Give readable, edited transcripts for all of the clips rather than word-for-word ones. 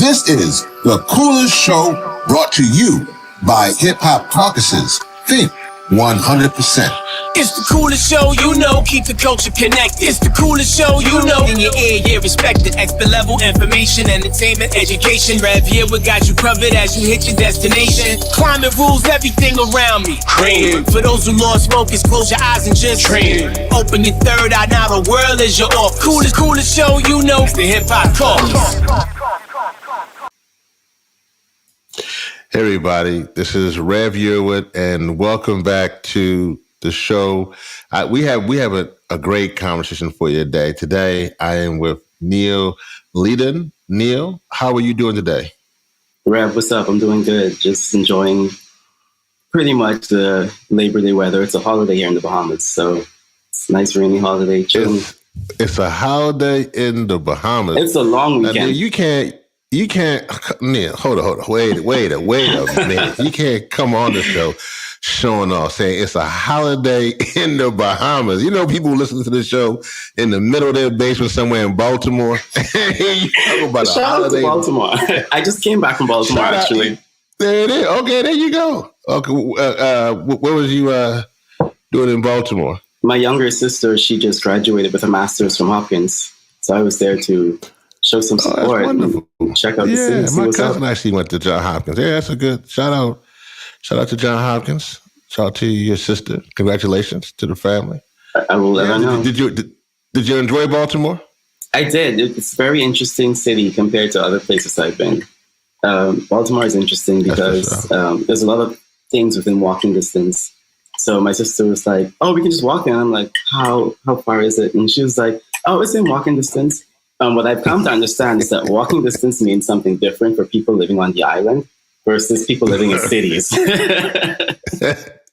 This is the coolest show brought to you by Hip Hop Caucuses. Think 100%. It's the coolest show you know, keep the culture connected. It's the coolest show you know, in your ear, yeah, respected. Expert level information, entertainment, education. Rev Yearwood got you covered as you hit your destination. Climate rules everything around me. Cream. For those who lost focus, close your eyes and just dream. Open your third eye, now the world is your off. Coolest show you know, it's the Hip Hop Caucus. Hey everybody, this is Rev Yearwood, and welcome back to the show. We have a great conversation for you today. Today, I am with Niel Leadon. Niel, how are you doing today? Rev, what's up? I'm doing good. Just enjoying pretty much the Labor Day weather. It's a holiday here in the Bahamas, so it's a nice rainy holiday. Chilling. It's a holiday in the Bahamas. It's a long weekend. Now, you can't, Niel, hold on. Wait a minute. You can't come on the show showing off, saying it's a holiday in the Bahamas. You know, people listen to the show in the middle of their basement somewhere in Baltimore. You talk about Shout out to Baltimore. I just came back from Baltimore, actually. There it is. Okay, there you go. Okay, what was you doing in Baltimore? My younger sister, she just graduated with a master's from Hopkins. So I was there to show some support. That's wonderful. Check out the city. Yeah, my cousin actually went to John Hopkins. Yeah, that's a good shout out. Shout out to John Hopkins. Shout out to your sister. Congratulations to the family. I will let her know. Did you enjoy Baltimore? I did. It's a very interesting city compared to other places I've been. Baltimore is interesting because there's a lot of things within walking distance. So my sister was like, "Oh, we can just walk in." I'm like, "How far is it?" And she was like, "Oh, it's in walking distance." What I've come to understand is that walking distance means something different for people living on the island versus people living in cities.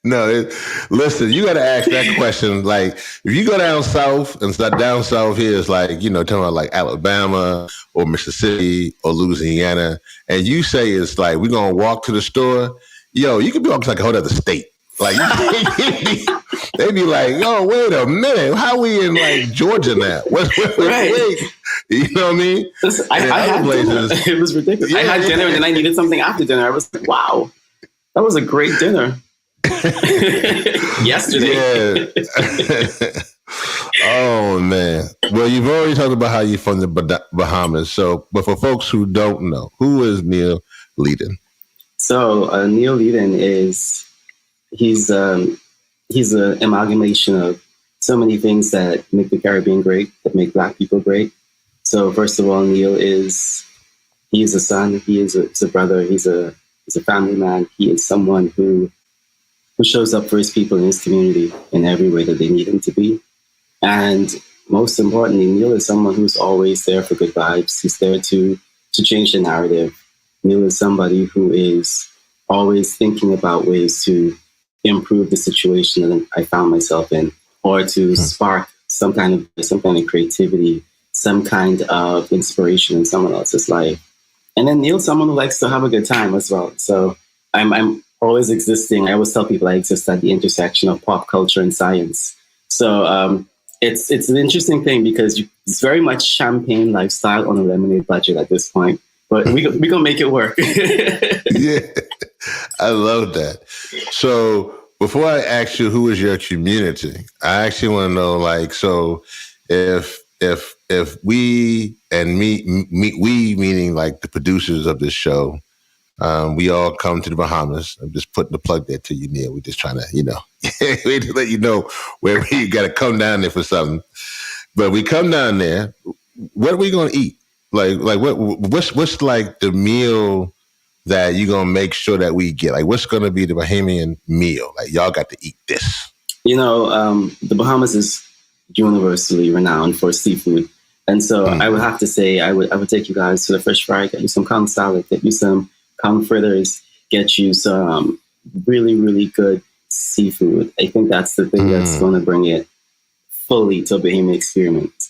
No, listen, you got to ask that question. Like, if you go down south, and down south here is like, you know, talking about like Alabama or Mississippi or Louisiana, and you say it's like, we're going to walk to the store, yo, you could be walking to like a whole other state. Like, they'd be like, "Oh, wait a minute, how we in like Georgia now?" Wait. You know what I mean? Listen, I had dinner. It was ridiculous. Yeah, I had dinner and then I needed something after dinner. I was like, "Wow, that was a great dinner." Yesterday. Yeah. Oh man. Well, you've already talked about how you're from the Bahamas. So, but for folks who don't know, who is Niel Leadon? So, Niel Leadon is. He's an amalgamation of so many things that make the Caribbean great, that make Black people great. So first of all, Niel is a son, he is a brother, he's a family man. He is someone who shows up for his people in his community in every way that they need him to be. And most importantly, Niel is someone who's always there for good vibes. He's there to change the narrative. Niel is somebody who is always thinking about ways to improve the situation that I found myself in, or to spark some kind of creativity, some kind of inspiration in someone else's life. And then Niel's someone who likes to have a good time as well. So I'm always existing. I always tell people I exist at the intersection of pop culture and science. So it's an interesting thing because it's very much champagne lifestyle on a lemonade budget at this point. But we gonna make it work. Yeah, I love that. So before I ask you who is your community, I actually want to know, like, so if we and me, we meaning like the producers of this show, we all come to the Bahamas. I'm just putting the plug there to you, Niel. We're just trying to, you know, let you know where we got to come down there for something. But we come down there. What are we gonna eat? Like what's like the meal that you're gonna make sure that we get? Like, what's gonna be the Bahamian meal? Like, y'all got to eat this. You know, the Bahamas is universally renowned for seafood, and so I would have to say I would take you guys to the fish fry, get you some conch salad, get you some conch fritters, get you some really, really good seafood. I think that's the thing that's going to bring it fully to a Bahamian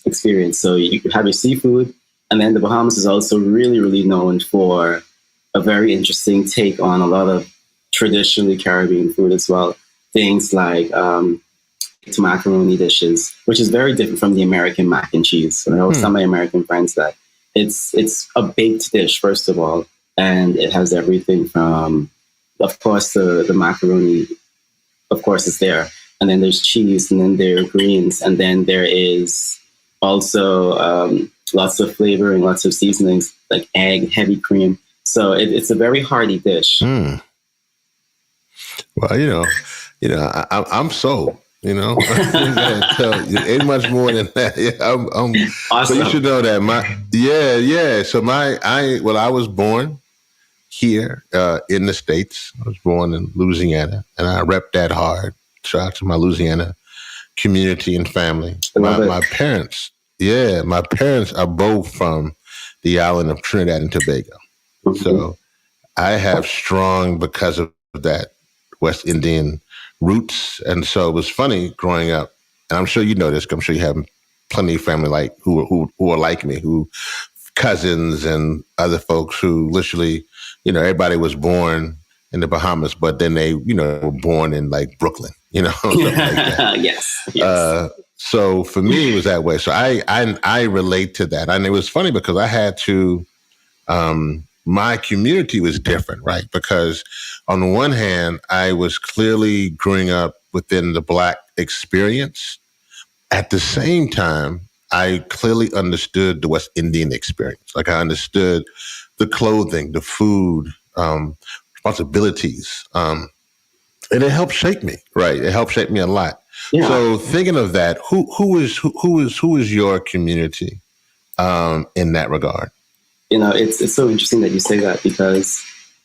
experience. So you could have your seafood. And then the Bahamas is also really, really known for a very interesting take on a lot of traditionally Caribbean food as well. Things like macaroni dishes, which is very different from the American mac and cheese. So I always tell my American friends that it's a baked dish, first of all, and it has everything from, of course, the macaroni, of course, is there, and then there's cheese, and then there are greens, and then there is also lots of flavoring, lots of seasonings like egg, heavy cream. So it's a very hearty dish. Mm. Well, I'm sold. I tell you, ain't much more than that. Yeah, I'm Awesome. So you should know that So I was born here in the States. I was born in Louisiana, and I rep that hard. Shout out to my Louisiana community and family. My parents are both from the island of Trinidad and Tobago. Mm-hmm. So I have strong, because of that, West Indian roots. And so it was funny growing up, and I'm sure you know this, I'm sure you have plenty of family like who are like me, who cousins and other folks who literally, everybody was born in the Bahamas, but then they, were born in like Brooklyn, something like that. Yes. So for me, it was that way. So I relate to that. And it was funny because I had to, my community was different, right? Because on the one hand, I was clearly growing up within the Black experience. At the same time, I clearly understood the West Indian experience. Like I understood the clothing, the food, responsibilities. And it helped shape me, right? It helped shape me a lot. Yeah. So thinking of that, who is your community in that regard? It's so interesting that you say that, because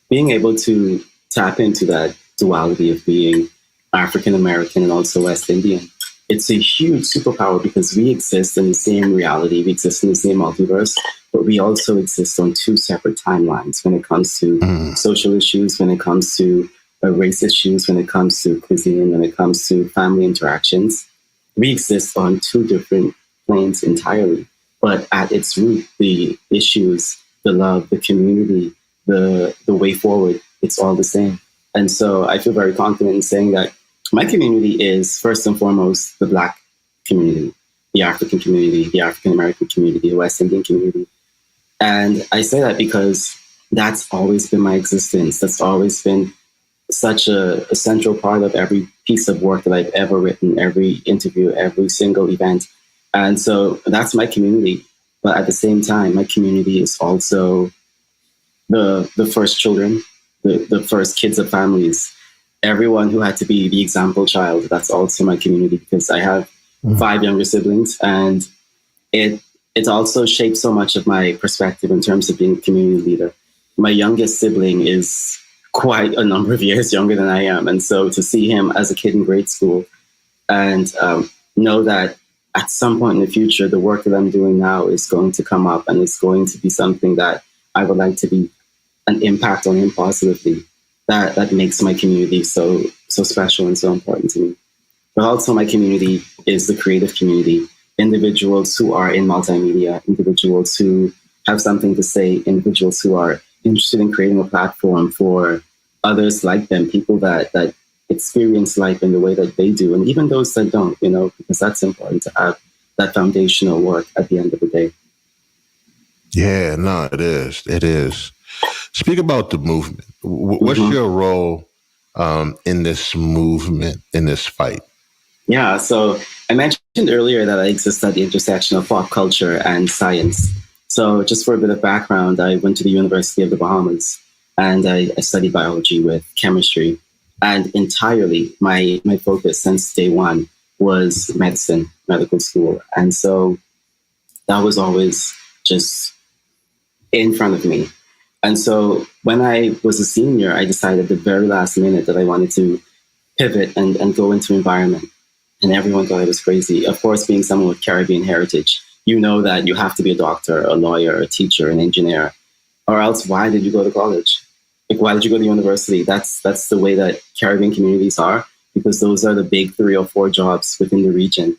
being able to tap into that duality of being African American and also West Indian, it's a huge superpower, because we exist in the same reality, we exist in the same multiverse, but we also exist on two separate timelines when it comes to social issues, when it comes to race issues, when it comes to cuisine, when it comes to family interactions. We exist on two different planes entirely. But at its root, the issues, the love, the community, the way forward, it's all the same. And so I feel very confident in saying that my community is first and foremost the Black community, the African community, the African American community, the West Indian community. And I say that because that's always been my existence. That's always been such a central part of every piece of work that I've ever written, every interview, every single event. And so that's my community. But at the same time, my community is also the first children, the first kids of families, everyone who had to be the example child. That's also my community, because I have 5 younger siblings, and it also shapes so much of my perspective in terms of being a community leader. My youngest sibling is quite a number of years younger than I am. And so to see him as a kid in grade school and know that at some point in the future, the work that I'm doing now is going to come up, and it's going to be something that I would like to be an impact on him positively. That makes my community so special and so important to me. But also my community is the creative community, individuals who are in multimedia, individuals who have something to say, individuals who are interested in creating a platform for others like them, people that experience life in the way that they do, and even those that don't, because that's important to have that foundational work at the end of the day. Yeah, no, it is. It is. Speak about the movement. What's your role in this movement, in this fight? Yeah, so I mentioned earlier that I exist at the intersection of pop culture and science. So just for a bit of background, I went to the University of the Bahamas, and I studied biology with chemistry. And entirely, my focus since day one was medical school. And so that was always just in front of me. And so when I was a senior, I decided at the very last minute that I wanted to pivot and go into environment. And everyone thought I was crazy. Of course, being someone with Caribbean heritage, you know that you have to be a doctor, a lawyer, a teacher, an engineer, or else why did you go to college? Like, why did you go to university? That's the way that Caribbean communities are, because those are the big 3 or 4 jobs within the region.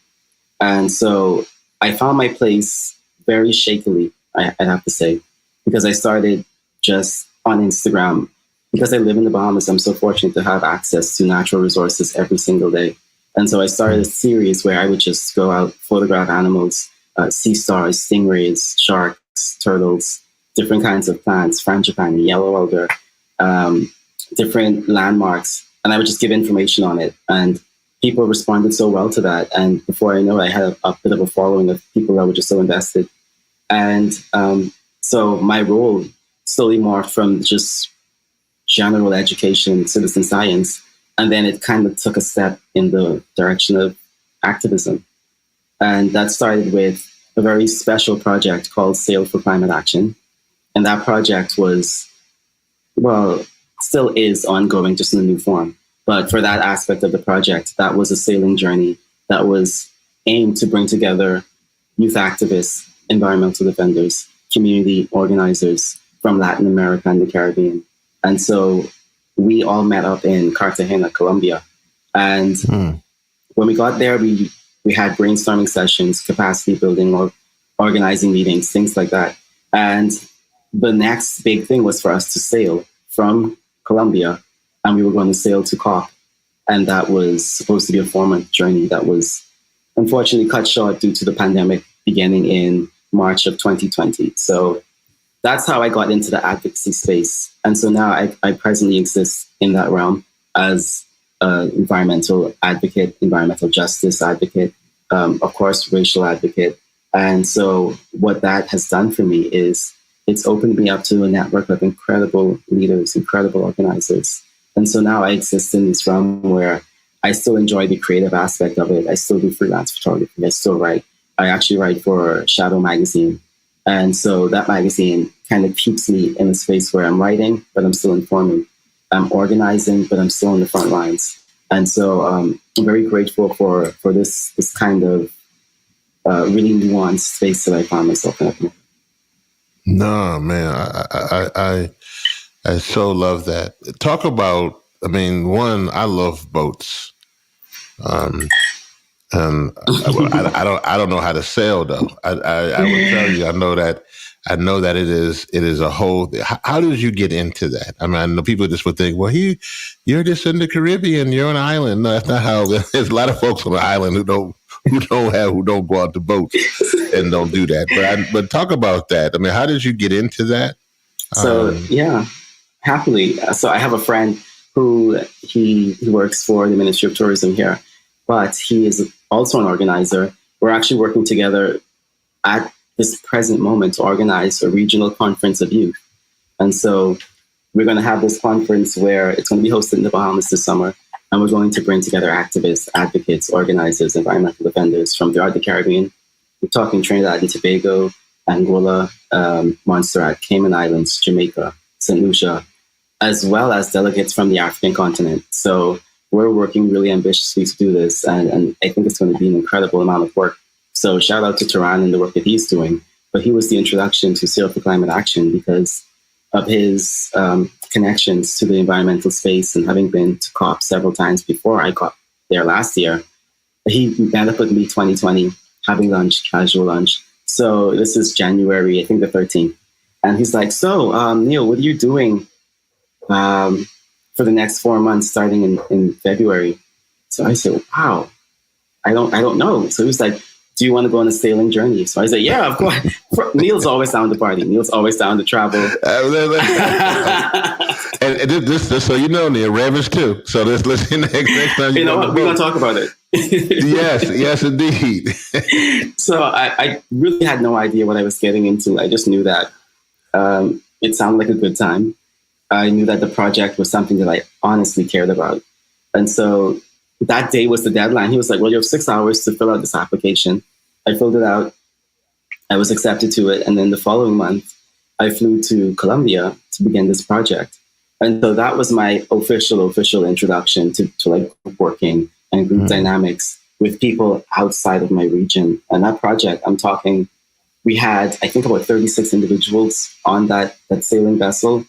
And so I found my place very shakily, I'd have to say, because I started just on Instagram. Because I live in the Bahamas, I'm so fortunate to have access to natural resources every single day. And so I started a series where I would just go out, photograph animals, sea stars, stingrays, sharks, turtles, different kinds of plants, frangipani, yellow alder, different landmarks. And I would just give information on it. And people responded so well to that. And before I know it, I had a bit of a following of people that were just so invested. And so my role slowly morphed from just general education, citizen science, and then it kind of took a step in the direction of activism. And that started with a very special project called Sail for Climate Action. And that project was, well, still is ongoing, just in a new form. But for that aspect of the project, that was a sailing journey that was aimed to bring together youth activists, environmental defenders, community organizers from Latin America and the Caribbean. And so we all met up in Cartagena, Colombia. And when we got there, we had brainstorming sessions, capacity building, or organizing meetings, things like that. And the next big thing was for us to sail from Colombia, and we were going to sail to COP. And that was supposed to be a 4-month journey that was unfortunately cut short due to the pandemic beginning in March of 2020. So that's how I got into the advocacy space. And so now I presently exist in that realm as an environmental advocate, environmental justice advocate, of course, racial advocate. And so what that has done for me is it's opened me up to a network of incredible leaders, incredible organizers. And so now I exist in this realm where I still enjoy the creative aspect of it. I still do freelance photography. I still write. I actually write for Shadow Magazine. And so that magazine kind of keeps me in a space where I'm writing, but I'm still informing. I'm organizing, but I'm still on the front lines. And so I'm very grateful for this kind of really nuanced space that I found myself in. No, man, I so love that. Talk about, I mean, one, I love boats. And I don't know how to sail though. I will tell you, I know that it is a whole. How did you get into that? I mean, I know people just would think, well, you're just in the Caribbean, you're on an island. No, that's not how. There's a lot of folks on the island who don't go out to boats and don't do that. But talk about that. I mean, how did you get into that? So yeah, happily. So I have a friend who he works for the Ministry of Tourism here, but he is also an organizer. We're actually working together at this present moment to organize a regional conference of youth. And so we're going to have this conference where it's going to be hosted in the Bahamas this summer. And we're going to bring together activists, advocates, organizers, environmental defenders from throughout the Caribbean. We're talking Trinidad and Tobago, Angola, Montserrat, Cayman Islands, Jamaica, St. Lucia, as well as delegates from the African continent. So we're working really ambitiously to do this. And I think it's going to be an incredible amount of work. So shout out to Turan and the work that he's doing. But he was the introduction to Sail for Climate Action because of his connections to the environmental space and having been to COP several times before I got there last year. He met up with me 2020, having lunch, casual lunch. So this is January, I think the 13th. And he's like, so Niel, what are you doing for the next 4 months starting in February? So I said, wow, I don't know. So he was like, do you want to go on a sailing journey? So I said, yeah, of course. Neil's always down to party. Neil's always down to travel. And this, so you know, Neil, Rev is too. So let's listen next time. You know what? We're going to talk about it. Yes, indeed. So I really had no idea what I was getting into. I just knew that it sounded like a good time. I knew that the project was something that I honestly cared about. And so that day was the deadline. He was like, well, you have 6 hours to fill out this application. I filled it out. I was accepted to it. And then the following month, I flew to Colombia to begin this project. And so that was my official introduction to like working and group dynamics with people outside of my region. And that project, I'm talking, we had, I think, about 36 individuals on that sailing vessel.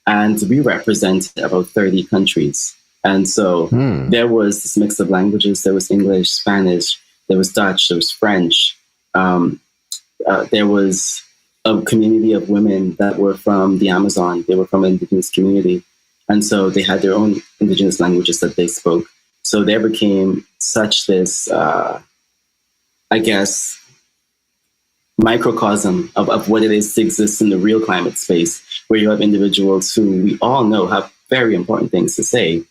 And we represented about 30 countries. And so there was this mix of languages. There was English, Spanish, there was Dutch, there was French. There was a community of women that were from the Amazon. They were from an indigenous community. And so they had their own indigenous languages that they spoke. So there became such this, I guess, microcosm of what it is to exist in the real climate space, where you have individuals who we all know have very important things to say,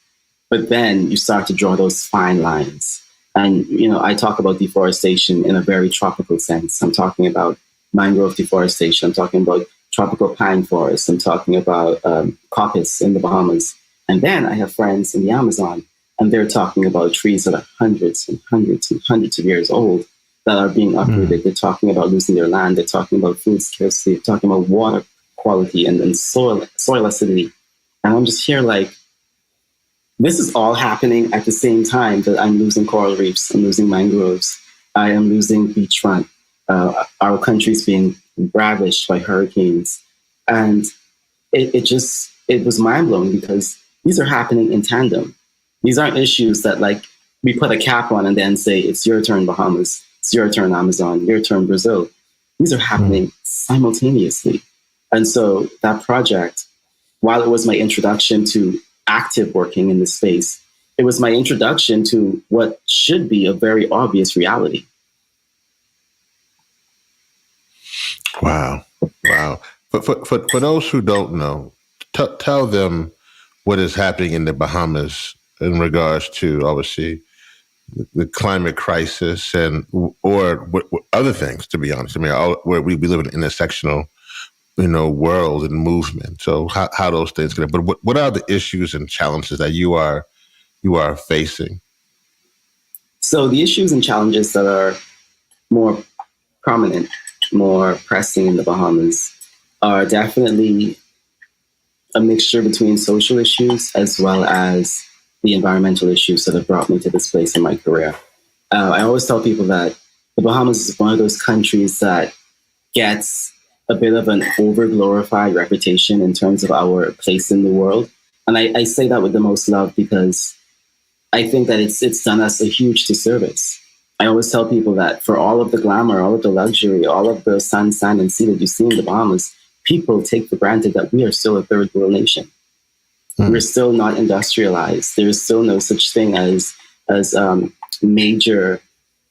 but then you start to draw those fine lines. And, I talk about deforestation in a very tropical sense. I'm talking about mangrove deforestation. I'm talking about tropical pine forests. I'm talking about coppice in the Bahamas. And then I have friends in the Amazon, and they're talking about trees that are hundreds and hundreds and hundreds of years old that are being uprooted. They're talking about losing their land. They're talking about food scarcity. They're talking about water quality and soil acidity. And I'm just here like, this is all happening at the same time that I'm losing coral reefs, I'm losing mangroves, I am losing beachfront. Our country's being ravished by hurricanes. And it was mind-blowing because these are happening in tandem. These aren't issues that like we put a cap on and then say, it's your turn, Bahamas, it's your turn, Amazon, your turn, Brazil. These are happening simultaneously. And so that project, while it was my introduction to active working in this space, it was my introduction to what should be a very obvious reality. Wow. For those who don't know, tell them what is happening in the Bahamas in regards to, obviously, the climate crisis or what other things, to be honest. I mean, where we live in an intersectional, world and movement. So how those things get. But what are the issues and challenges that you are facing? So the issues and challenges that are more prominent, more pressing in the Bahamas are definitely a mixture between social issues as well as the environmental issues that have brought me to this place in my career. I always tell people that the Bahamas is one of those countries that gets a bit of an over-glorified reputation in terms of our place in the world. And I say that with the most love because I think that it's done us a huge disservice. I always tell people that for all of the glamour, all of the luxury, all of the sun, sand, and sea that you see in the Bahamas, people take for granted that we are still a third world nation. We're still not industrialized. There is still no such thing as major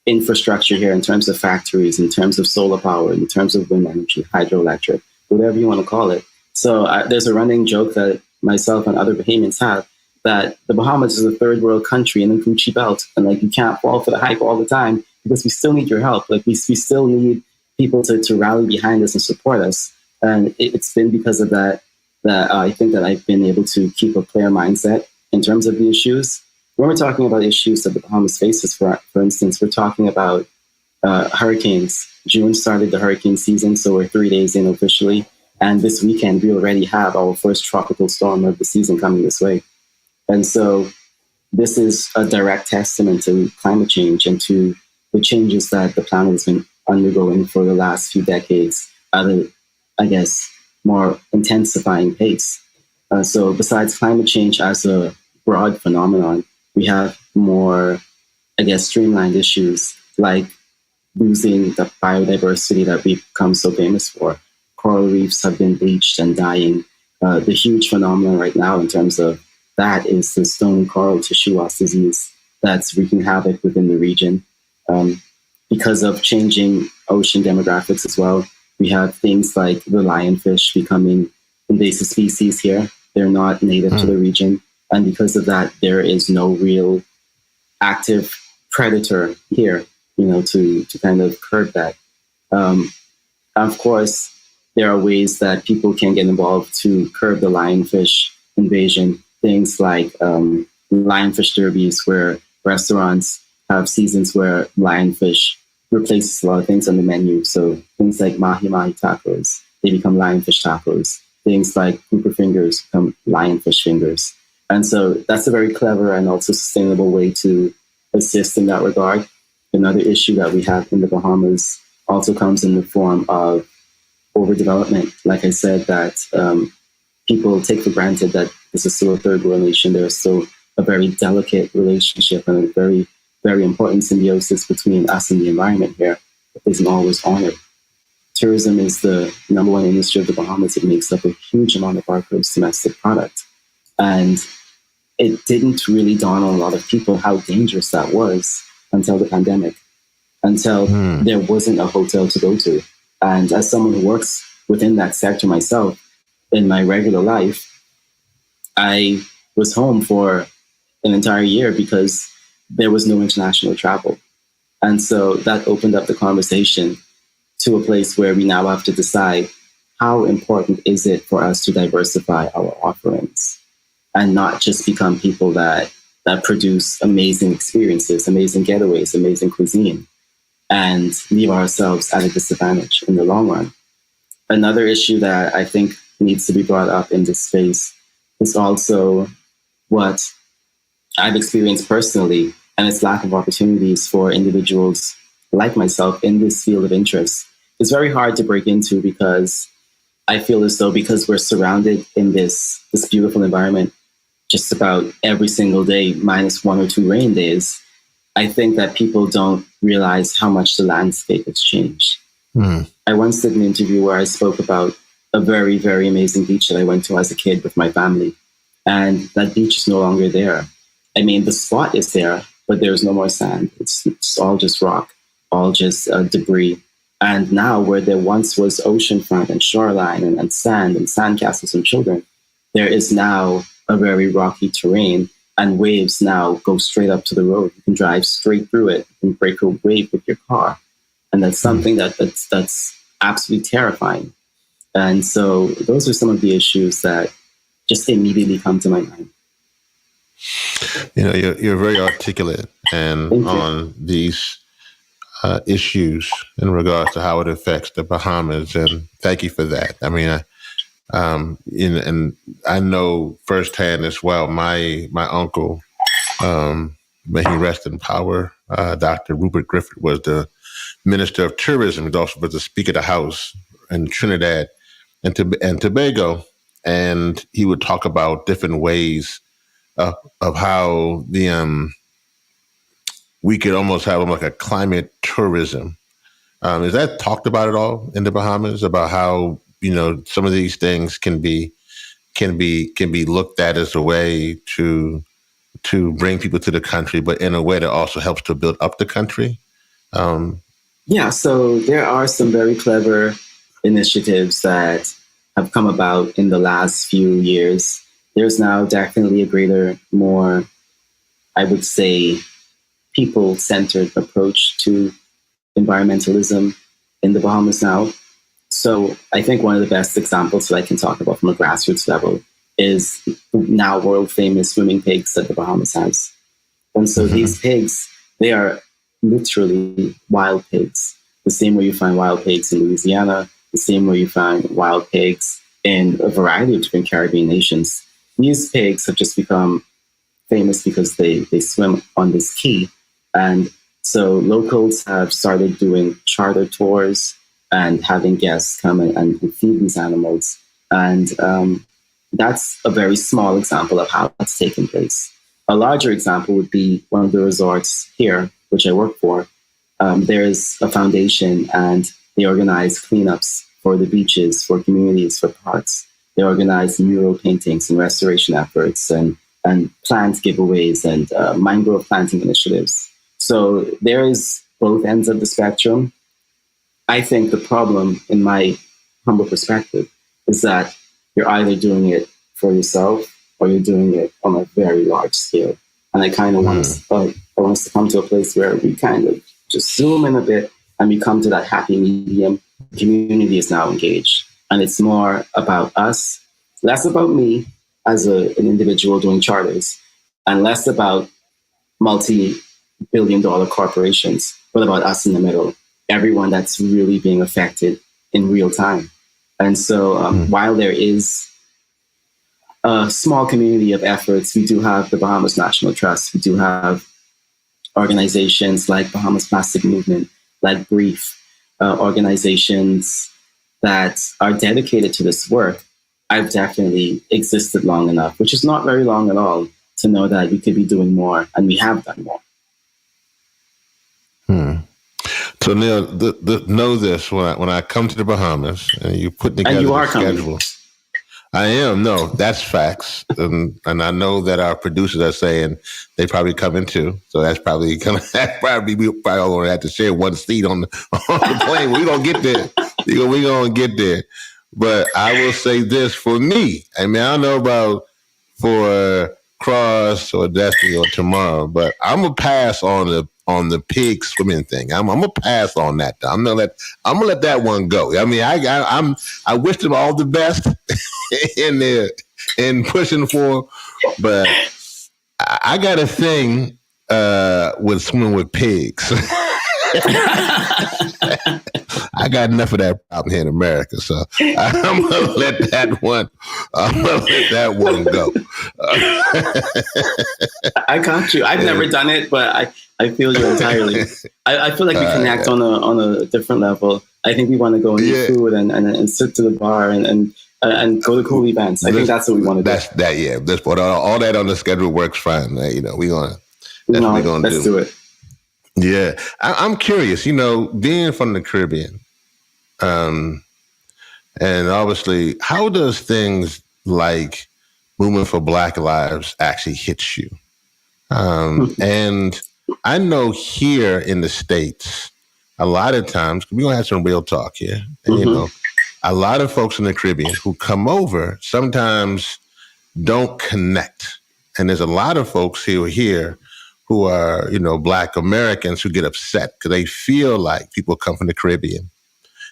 infrastructure here in terms of factories, in terms of solar power, in terms of wind energy, hydroelectric, whatever you want to call it. So there's a running joke that myself and other Bahamians have that the Bahamas is a third world country in the Gucci belt. And like, you can't fall for the hype all the time because we still need your help. Like we still need people to rally behind us and support us. And it's been because of that I think that I've been able to keep a clear mindset in terms of the issues. When we're talking about issues that the Bahamas faces, for instance, we're talking about hurricanes. June started the hurricane season, so we're 3 days in officially. And this weekend, we already have our first tropical storm of the season coming this way. And so this is a direct testament to climate change and to the changes that the planet has been undergoing for the last few decades at a, I guess, more intensifying pace. So besides climate change as a broad phenomenon, we have more, I guess, streamlined issues like losing the biodiversity that we've become so famous for. Coral reefs have been bleached and dying. The huge phenomenon right now in terms of that is the stone coral tissue loss disease that's wreaking havoc within the region. Because of changing ocean demographics as well, we have things like the lionfish becoming invasive species here. They're not native to the region. And because of that, there is no real active predator here, to kind of curb that. Of course, there are ways that people can get involved to curb the lionfish invasion. Things like lionfish derbies, where restaurants have seasons where lionfish replaces a lot of things on the menu. So things like mahi tacos, they become lionfish tacos. Things like grouper fingers become lionfish fingers. And so that's a very clever and also sustainable way to assist in that regard. Another issue that we have in the Bahamas also comes in the form of overdevelopment. Like I said, that people take for granted that this is still a third world nation. There's still a very delicate relationship and a very, very important symbiosis between us and the environment here that isn't always honored. Tourism is the number one industry of the Bahamas. It makes up a huge amount of our gross domestic product. And it didn't really dawn on a lot of people how dangerous that was until the pandemic, until there wasn't a hotel to go to. And as someone who works within that sector myself, in my regular life, I was home for an entire year because there was no international travel. And so that opened up the conversation to a place where we now have to decide how important is it for us to diversify our offerings and not just become people that produce amazing experiences, amazing getaways, amazing cuisine, and leave ourselves at a disadvantage in the long run. Another issue that I think needs to be brought up in this space is also what I've experienced personally, and its lack of opportunities for individuals like myself in this field of interest. It's very hard to break into because I feel as though because we're surrounded in this beautiful environment just about every single day, minus 1 or 2 rain days, I think that people don't realize how much the landscape has changed. I once did an interview where I spoke about a very, very amazing beach that I went to as a kid with my family. And that beach is no longer there. I mean, the spot is there, but there's no more sand. It's all just rock, all just debris. And now where there once was oceanfront and shoreline and sand and sandcastles and children, there is now a very rocky terrain, and waves now go straight up to the road. You can drive straight through it and break a wave with your car. And that's something that's absolutely terrifying. And so those are some of the issues that just immediately come to my mind. You know, you're very articulate and on these issues in regards to how it affects the Bahamas, and thank you for that. I mean, and I know firsthand as well. My uncle, may he rest in power, Dr. Rupert Griffith, was the Minister of Tourism. He also was the Speaker of the House in Trinidad and Tobago, and he would talk about different ways of how we could almost have like a climate tourism. Is that talked about at all in the Bahamas, about how, you know, some of these things can be looked at as a way to bring people to the country, but in a way that also helps to build up the country? Yeah, so there are some very clever initiatives that have come about in the last few years. There's now definitely a greater, more, I would say, people-centered approach to environmentalism in the Bahamas now. So I think one of the best examples that I can talk about from a grassroots level is now world-famous swimming pigs that the Bahamas has. And so these pigs, they are literally wild pigs, the same way you find wild pigs in Louisiana, the same way you find wild pigs in a variety of different Caribbean nations. These pigs have just become famous because they swim on this key. And so locals have started doing charter tours and having guests come and feed these animals. And that's a very small example of how that's taken place. A larger example would be one of the resorts here, which I work for. There's a foundation and they organize cleanups for the beaches, for communities, for parks. They organize mural paintings and restoration efforts and plant giveaways and mangrove planting initiatives. So there is both ends of the spectrum. I think the problem, in my humble perspective, is that you're either doing it for yourself or you're doing it on a very large scale. And I kind of want us to come to a place where we kind of just zoom in a bit and we come to that happy medium. The community is now engaged. And it's more about us, less about me as an individual doing charters, and less about multi-billion-dollar corporations, but about us in the middle, everyone that's really being affected in real time. And so while there is a small community of efforts, we do have the Bahamas National Trust, we do have organizations like Bahamas Plastic Movement, like Brief, organizations that are dedicated to this work. I've definitely existed long enough, which is not very long at all, to know that we could be doing more, and we have done more. So Niel, know this: when I come to the Bahamas and you put together and you are the schedule, coming. I am. No, that's facts, and I know that our producers are saying they probably coming too. So that's probably we probably all gonna have to share one seat on the plane. We're gonna get there. We're going to get there. But I will say this for me. I mean, I don't know about for Cross or Destiny or Tomorrow, but I'm gonna pass on the pig swimming thing. I'm gonna pass on that. I'm gonna let that one go. I mean, I wish them all the best in there in pushing for, but I got a thing with swimming with pigs. I got enough of that problem here in America, so I'm gonna let that one. I'm gonna let that one go. I got you. I've never done it, but I feel you entirely. I feel like we connect on a different level. I think we want to go and eat food and sit to the bar and go to cool events. I think that's what we want to do. That's that. Yeah, all that on the schedule works fine. We're gonna. That's what we're gonna let's do it. Yeah, I'm curious. Being from the Caribbean, and obviously, how does things like movement for Black lives actually hit you? And I know here in the States, a lot of times we're gonna have some real talk here. And, a lot of folks in the Caribbean who come over sometimes don't connect, and there's a lot of folks here who are, Black Americans who get upset because they feel like people come from the Caribbean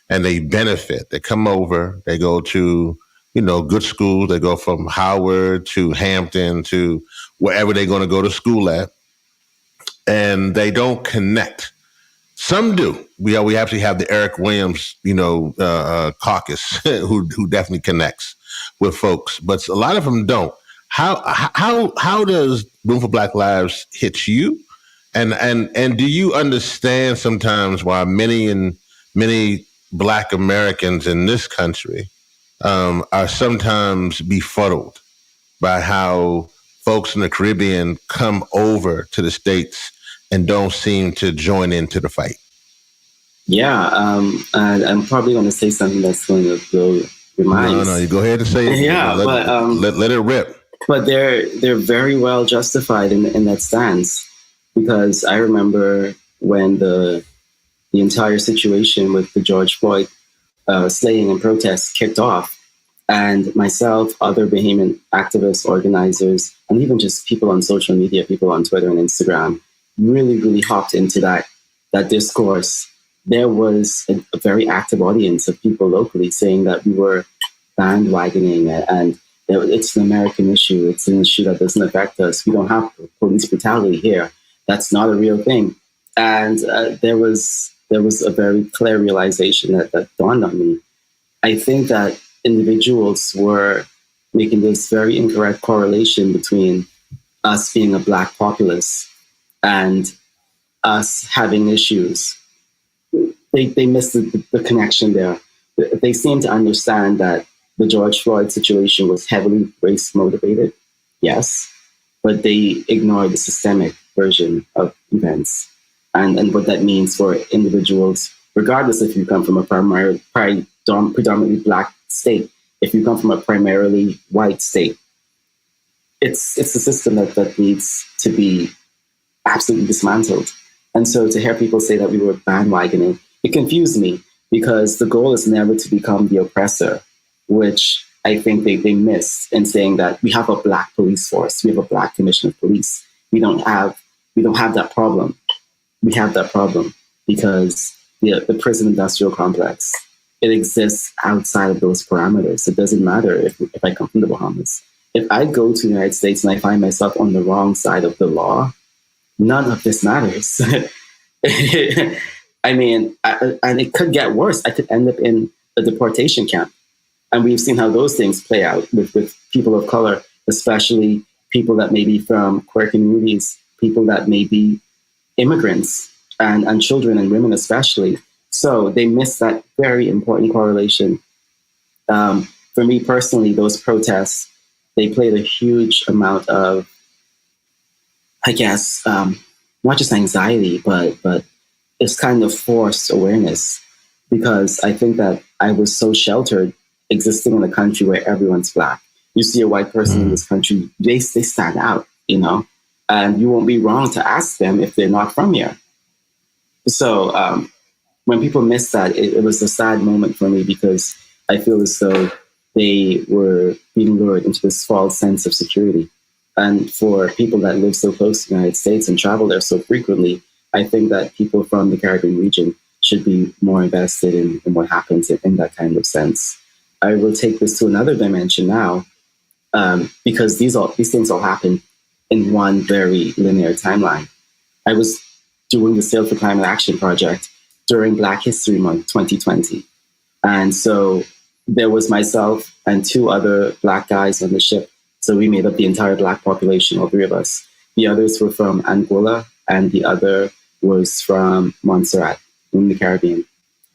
and they benefit. They come over, they go to, good schools. They go from Howard to Hampton to wherever they're going to go to school at, and they don't connect. Some do. We actually have the Eric Williams, caucus who definitely connects with folks, but a lot of them don't. How does Room for Black Lives hit you, and do you understand sometimes why many Black Americans in this country are sometimes befuddled by how folks in the Caribbean come over to the States and don't seem to join into the fight? Yeah, and I'm probably going to say something that's going to blow your mind. No, you go ahead and say it. Yeah, let it rip. But they're very well justified in that stance, because I remember when the entire situation with the George Floyd slaying and protests kicked off, and myself, other Bahamian activists, organizers, and even just people on social media, people on Twitter and Instagram, really hopped into that discourse. There was a very active audience of people locally saying that we were bandwagoning and it's an American issue. It's an issue that doesn't affect us. We don't have police brutality here. That's not a real thing. And there was a very clear realization that dawned on me. I think that individuals were making this very incorrect correlation between us being a Black populace and us having issues. They missed the connection there. They seem to understand that the George Floyd situation was heavily race motivated, yes, but they ignored the systemic version of events and what that means for individuals, regardless if you come from a predominantly Black state, if you come from a primarily white state. It's a system that needs to be absolutely dismantled. And so to hear people say that we were bandwagoning, it confused me, because the goal is never to become the oppressor, which I think they missed in saying that we have a Black police force, we have a Black commissioner of police. We don't have that problem. We have that problem because the prison industrial complex, it exists outside of those parameters. It doesn't matter if I come from the Bahamas. If I go to the United States and I find myself on the wrong side of the law, none of this matters. I mean, and it could get worse. I could end up in a deportation camp. And we've seen how those things play out with people of color, especially people that may be from queer communities, people that may be immigrants, and children and women especially. So they miss that very important correlation. For me personally, those protests, they played a huge amount of, I guess, not just anxiety, but it's kind of forced awareness, because I think that I was so sheltered existing in a country where everyone's Black. You see a white person in this country, they stand out, and you won't be wrong to ask them if they're not from here. So when people miss that, it was a sad moment for me, because I feel as though they were being lured into this false sense of security. And for people that live so close to the United States and travel there so frequently, I think that people from the Caribbean region should be more invested in what happens in that kind of sense. I will take this to another dimension now, because these things all happen in one very linear timeline. I was doing the Sail for Climate Action project during Black History Month 2020. And so there was myself and two other Black guys on the ship. So we made up the entire Black population, all three of us. The others were from Angola, and the other was from Montserrat in the Caribbean.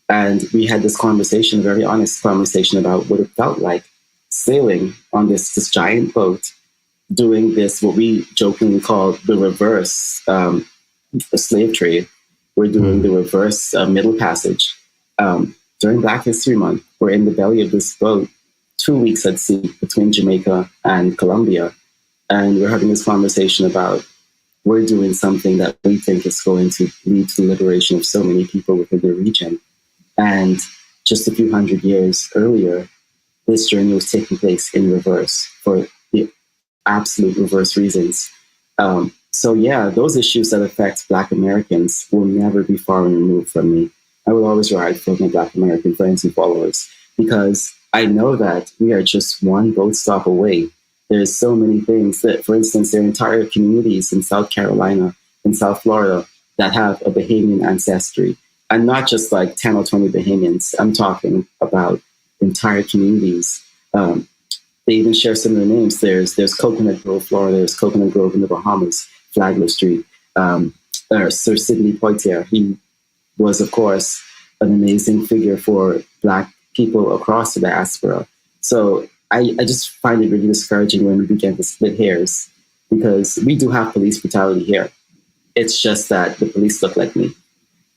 And we had this conversation, a very honest conversation, about what it felt like sailing on this giant boat, doing this, what we jokingly call the reverse slave trade. We're doing the reverse Middle Passage. During Black History Month, we're in the belly of this boat, 2 weeks at sea between Jamaica and Colombia. And we're having this conversation about we're doing something that we think is going to lead to the liberation of so many people within the region. And just a few hundred years earlier, this journey was taking place in reverse for the absolute reverse reasons. So yeah, those issues that affect Black Americans will never be far removed from me. I will always ride for my Black American friends and followers, because I know that we are just one boat stop away. There's so many things that, for instance, there are entire communities in South Carolina and South Florida that have a Bahamian ancestry. And not just like 10 or 20 Bahamians. I'm talking about entire communities. They even share similar names. There's Coconut Grove, Florida. There's Coconut Grove in the Bahamas, Flagler Street. Sir Sidney Poitier, he was, of course, an amazing figure for Black people across the diaspora. So I just find it really discouraging when we begin to split hairs, because we do have police brutality here. It's just that the police look like me.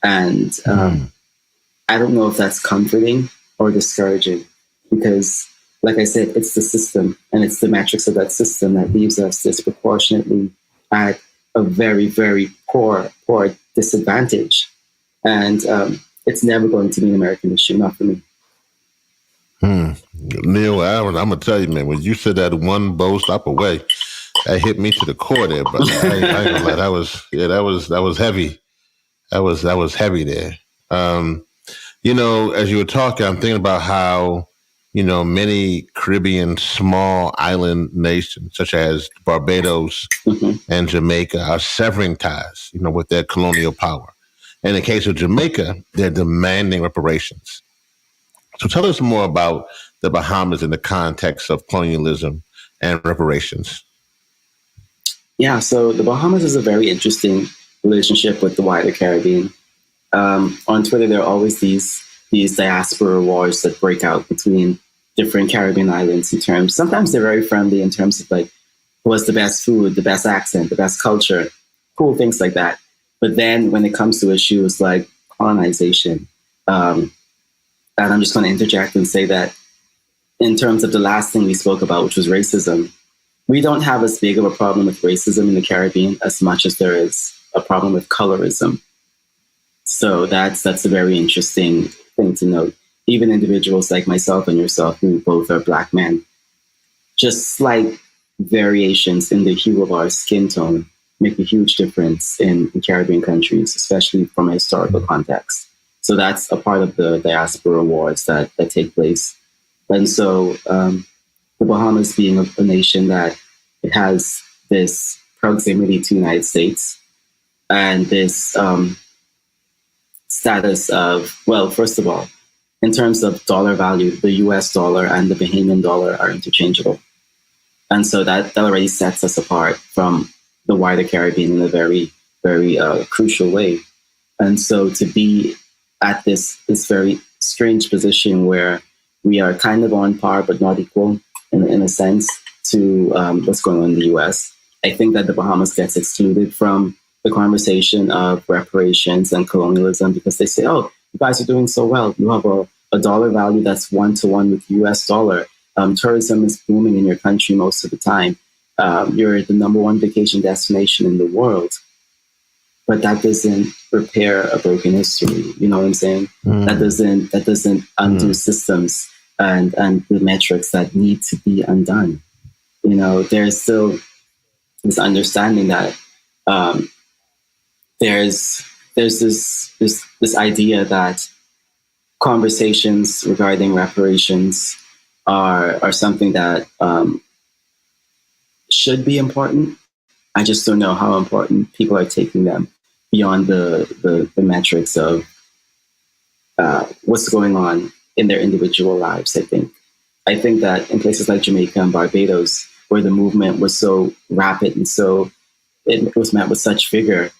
And I don't know if that's comforting or discouraging, because, like I said, it's the system and it's the metrics of that system that leaves us disproportionately at a very, very poor disadvantage. And it's never going to be an American issue, not for me. Neil, I'm gonna tell you, man, when you said that one bow stop away, that hit me to the core there. But I ain't gonna lie, that was heavy. That was heavy there. As you were talking, I'm thinking about how, many Caribbean small island nations, such as Barbados and Jamaica, are severing ties, with their colonial power. In the case of Jamaica, they're demanding reparations. So tell us more about the Bahamas in the context of colonialism and reparations. Yeah, so the Bahamas is a very interesting relationship with the wider Caribbean. On Twitter, there are always these diaspora wars that break out between different Caribbean islands in terms. Sometimes they're very friendly in terms of like, what's the best food, the best accent, the best culture, cool things like that. But then when it comes to issues like colonization, and I'm just going to interject and say that in terms of the last thing we spoke about, which was racism, we don't have as big of a problem with racism in the Caribbean as much as there is a problem with colorism. So that's a very interesting thing to note. Even individuals like myself and yourself, who both are Black men, just slight variations in the hue of our skin tone make a huge difference in Caribbean countries, especially from a historical context. So that's a part of the diaspora wars that take place. And so the Bahamas being a nation that it has this proximity to the United States and this status of, well, first of all, in terms of dollar value, the US dollar and the Bahamian dollar are interchangeable. And so that already sets us apart from the wider Caribbean in a very, very crucial way. And so to be at this very strange position where we are kind of on par but not equal in a sense to what's going on in the US, I think that the Bahamas gets excluded from the conversation of reparations and colonialism because they say, oh, you guys are doing so well. You have a dollar value that's 1-to-1 with the US dollar. Tourism is booming in your country most of the time. You're the number one vacation destination in the world. but that doesn't repair a broken history. You know what I'm saying? That doesn't undo systems and the metrics that need to be undone. You know, there's still this understanding that there's this idea that conversations regarding reparations are something that should be important. I just don't know how important people are taking them beyond the metrics of what's going on in their individual lives. I think that in places like Jamaica and Barbados, where the movement was so rapid and so it was met with such vigor,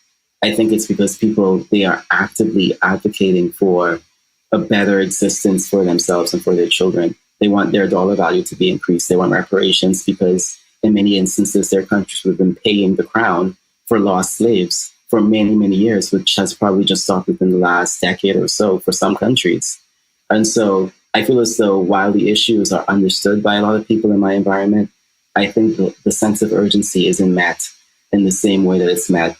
I think it's because they are actively advocating for a better existence for themselves and for their children. They want their dollar value to be increased. They want reparations because in many instances, their countries would have been paying the crown for lost slaves for many, many years, which has probably just stopped within the last decade or so for some countries. And so I feel as though while the issues are understood by a lot of people in my environment, I think the sense of urgency isn't met in the same way that it's met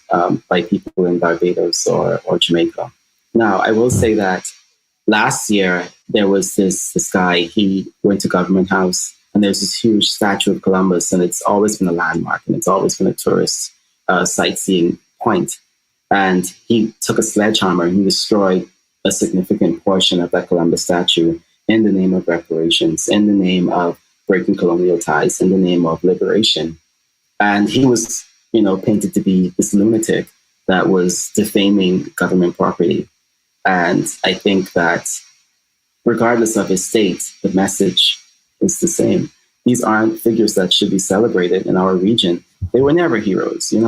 by people in Barbados or Jamaica. Now, I will say that last year, there was this guy, he went to Government House, and there's this huge statue of Columbus, and it's always been a landmark, and it's always been a tourist sightseeing point. And he took a sledgehammer and he destroyed a significant portion of that Columbus statue in the name of reparations, in the name of breaking colonial ties, in the name of liberation. And he was, painted to be this lunatic that was defaming government property. And I think that regardless of his state, the message is the same. These aren't figures that should be celebrated in our region. They were never heroes. They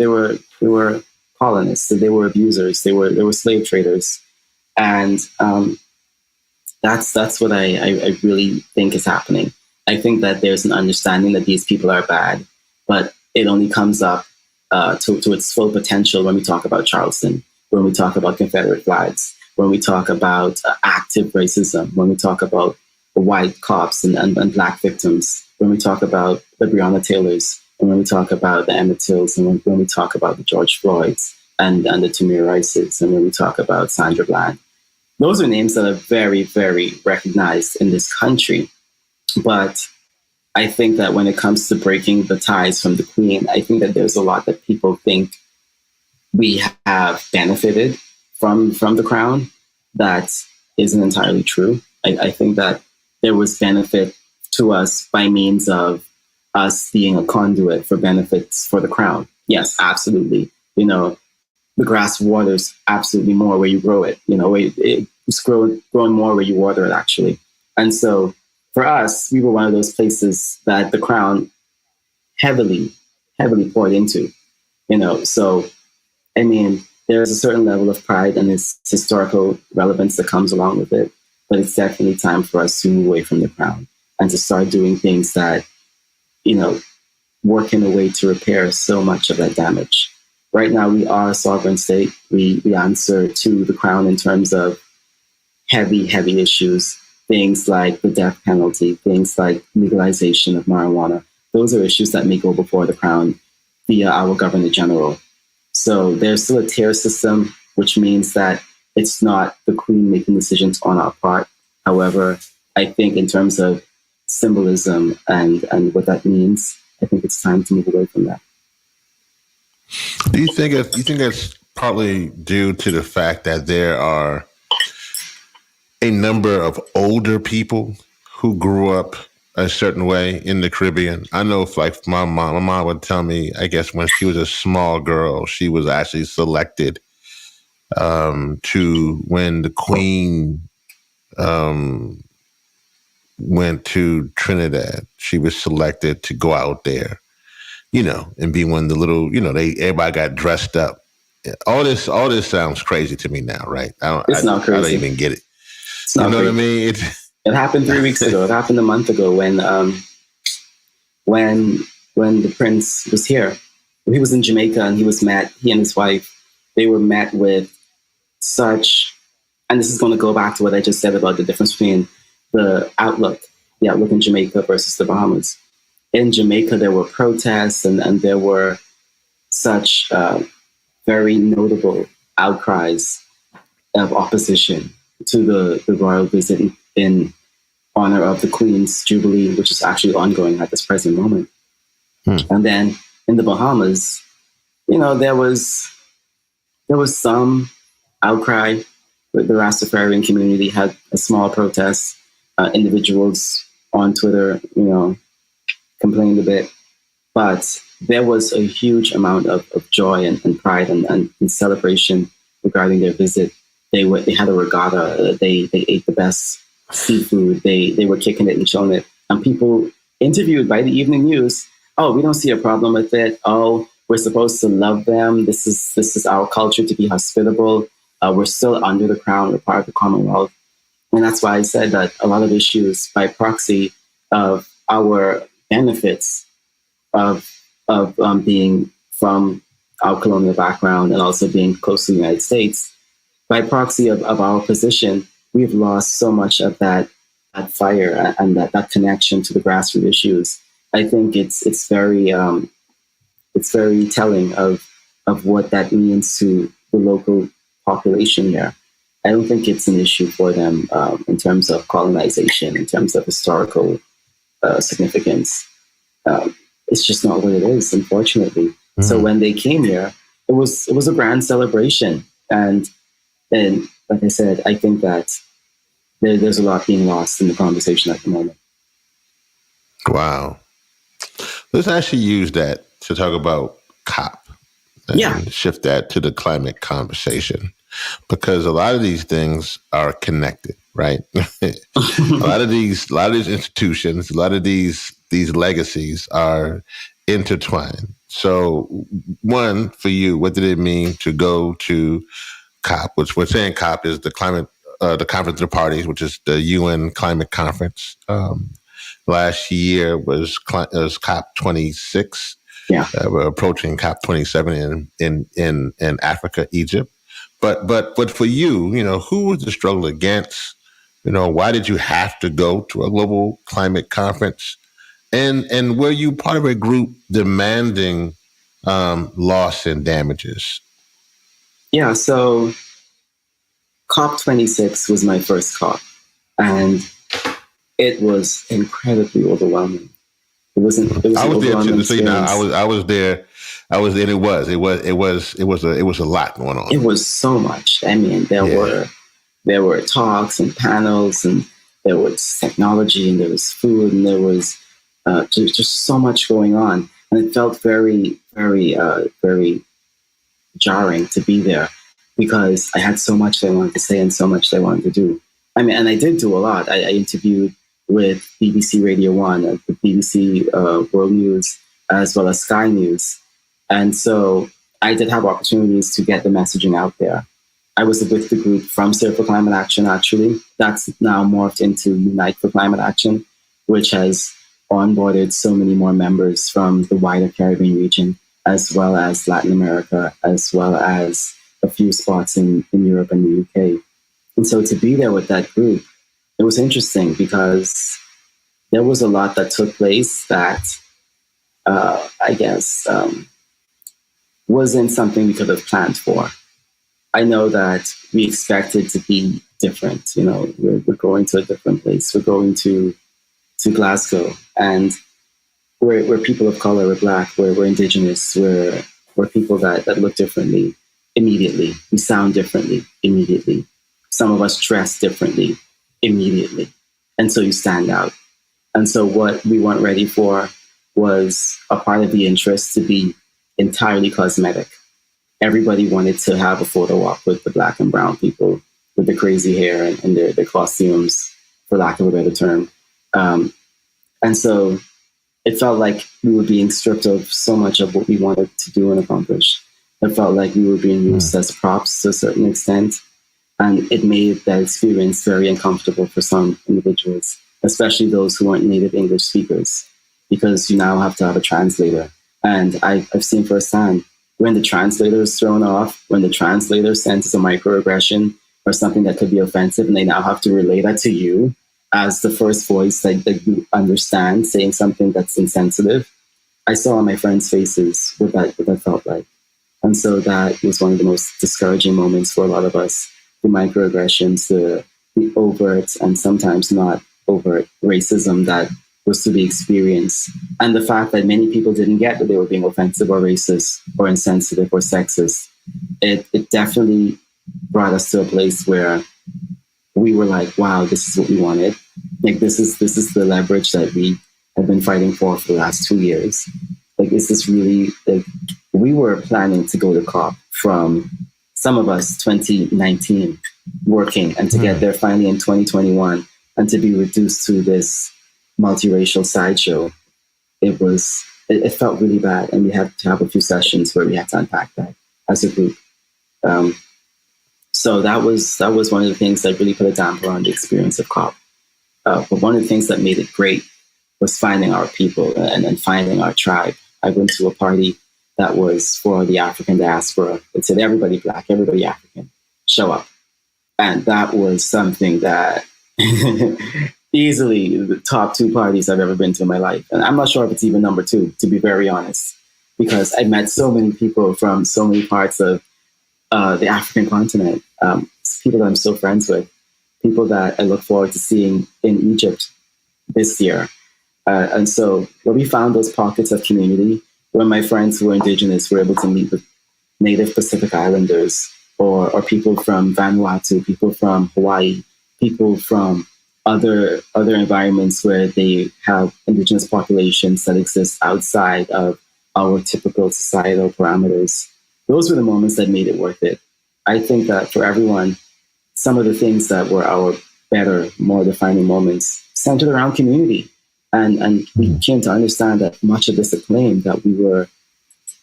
were colonists. They were abusers. They were slave traders. And that's what I really think is happening. I think that there's an understanding that these people are bad, but it only comes up to its full potential when we talk about Charleston, when we talk about Confederate flags, when we talk about active racism, when we talk about white cops and Black victims, when we talk about the Breonna Taylors, and when we talk about the Emmett Tills, and when we talk about the George Floyds and the Tamir Rices, and when we talk about Sandra Bland. Those are names that are very, very recognized in this country. But I think that when it comes to breaking the ties from the Queen, I think that there's a lot that people think we have benefited from the crown that isn't entirely true. I think that there was benefit to us by means of us being a conduit for benefits for the crown. Yes, absolutely. The grass waters absolutely more where you grow it. It's growing more where you water it, actually. And so for us, we were one of those places that the crown heavily poured into. So I mean, there's a certain level of pride and its historical relevance that comes along with it. But it's definitely time for us to move away from the crown and to start doing things that, work in a way to repair so much of that damage. Right now, we are a sovereign state. We answer to the crown in terms of heavy issues, things like the death penalty, things like legalization of marijuana. Those are issues that may go before the crown via our Governor General. So there's still a tier system, which means that it's not the Queen making decisions on our part. However, I think in terms of symbolism and what that means, I think it's time to move away from that. Do you think it's partly due to the fact that there are a number of older people who grew up a certain way in the Caribbean? I know, like my mom would tell me, I guess when she was a small girl, she was actually selected to when the Queen went to Trinidad. She was selected to go out there, and be one of the little, everybody got dressed up. All this sounds crazy to me now, right? It's not crazy. I don't even get it. It's not crazy. What I mean? It happened 3 weeks ago. It happened a month ago when the prince was here. He was in Jamaica and he and his wife, they were met with such, and this is going to go back to what I just said about the difference between the outlook in Jamaica versus the Bahamas. In Jamaica, there were protests and there were such very notable outcries of opposition to the royal visit in honor of the Queen's Jubilee, which is actually ongoing at this present moment. And then in the Bahamas, there was some outcry. The Rastafarian community had a small protest. Individuals on Twitter, complained a bit. But there was a huge amount of joy and pride and celebration regarding their visit. They had a regatta. They ate the best seafood. They were kicking it and showing it. And people interviewed by the evening news, oh, we don't see a problem with it. Oh, we're supposed to love them. This is our culture to be hospitable. We're still under the crown. We're part of the Commonwealth. And that's why I said that a lot of issues by proxy of our benefits of being from our colonial background and also being close to the United States, by proxy of our position, we've lost so much of that fire and that connection to the grassroots issues. I think it's very telling of what that means to the local population here. I don't think it's an issue for them in terms of colonization, in terms of historical significance. It's just not what it is, unfortunately. Mm-hmm. So when they came here, it was a grand celebration. And like I said, I think that there's a lot being lost in the conversation at the moment. Wow. Let's actually use that to talk about COP and shift that to the climate conversation, because a lot of these things are connected, right? a lot of these institutions, a lot of these legacies are intertwined. So, one, for you, what did it mean to go to COP, which we're saying COP is the climate, the Conference of the Parties, which is the UN climate conference. Last year was COP 26. Yeah, we're approaching COP 27 in Africa, Egypt. But for you, who was the struggle against? Why did you have to go to a global climate conference? And were you part of a group demanding loss and damages? Yeah, so COP 26 was my first COP, and it was incredibly overwhelming. It was I was there too. So I was there. And it was a lot going on. It was so much. I mean, there were talks and panels, and there was technology, and there was food, and there was just so much going on, and it felt very, very, very jarring to be there because I had so much that I wanted to say and so much that I wanted to do. I mean, and I did do a lot. I interviewed with BBC Radio 1, the BBC World News, as well as Sky News. And so I did have opportunities to get the messaging out there. I was with the group from Serve for Climate Action, actually. That's now morphed into Unite for Climate Action, which has onboarded so many more members from the wider Caribbean region, as well as Latin America, as well as a few spots in Europe and the UK. And so to be there with that group, it was interesting because there was a lot that took place that I guess wasn't something we could have planned for. I know that we expected to be different. We're going to a different place. We're going to Glasgow, and we're people of color. We're Black. We're Indigenous. We're people that look differently immediately. We sound differently immediately. Some of us dress differently immediately, and so you stand out. And so what we weren't ready for was a part of the interest to be entirely cosmetic. Everybody wanted to have a photo op with the Black and brown people with the crazy hair and their costumes, for lack of a better term. And so it felt like we were being stripped of so much of what we wanted to do and accomplish. It felt like we were being used as props to a certain extent. And it made that experience very uncomfortable for some individuals, especially those who weren't native English speakers, because you now have to have a translator. And I've seen firsthand when the translator is thrown off, when the translator senses a microaggression or something that could be offensive, and they now have to relay that to you as the first voice that you understand saying something that's insensitive. I saw on my friends' faces what that felt like. And so that was one of the most discouraging moments for a lot of us. The microaggressions, the overt and sometimes not overt racism that was to be experienced. And the fact that many people didn't get that they were being offensive or racist or insensitive or sexist. It definitely brought us to a place where we were like, wow, this is what we wanted. Like, this is the leverage that we have been fighting for the last 2 years. Like, is this really, like, we were planning to go to COP from, some of us, 2019, working, and to get there finally in 2021, and to be reduced to this multiracial sideshow. It felt really bad, and we had to have a few sessions where we had to unpack that as a group. So that was one of the things that really put a damper on the experience of COP. But one of the things that made it great was finding our people and finding our tribe. I went to a party that was for the African diaspora. It said, everybody Black, everybody African, show up. And that was something that easily the top 2 parties I've ever been to in my life. And I'm not sure if it's even number 2, to be very honest, because I met so many people from so many parts of the African continent, people that I'm still friends with, people that I look forward to seeing in Egypt this year. And so where we found those pockets of community, where my friends who were Indigenous were able to meet with Native Pacific Islanders or people from Vanuatu, people from Hawaii, people from other environments where they have Indigenous populations that exist outside of our typical societal parameters. Those were the moments that made it worth it. I think that for everyone, some of the things that were our better, more defining moments centered around community. And we came to understand that much of this acclaim that we were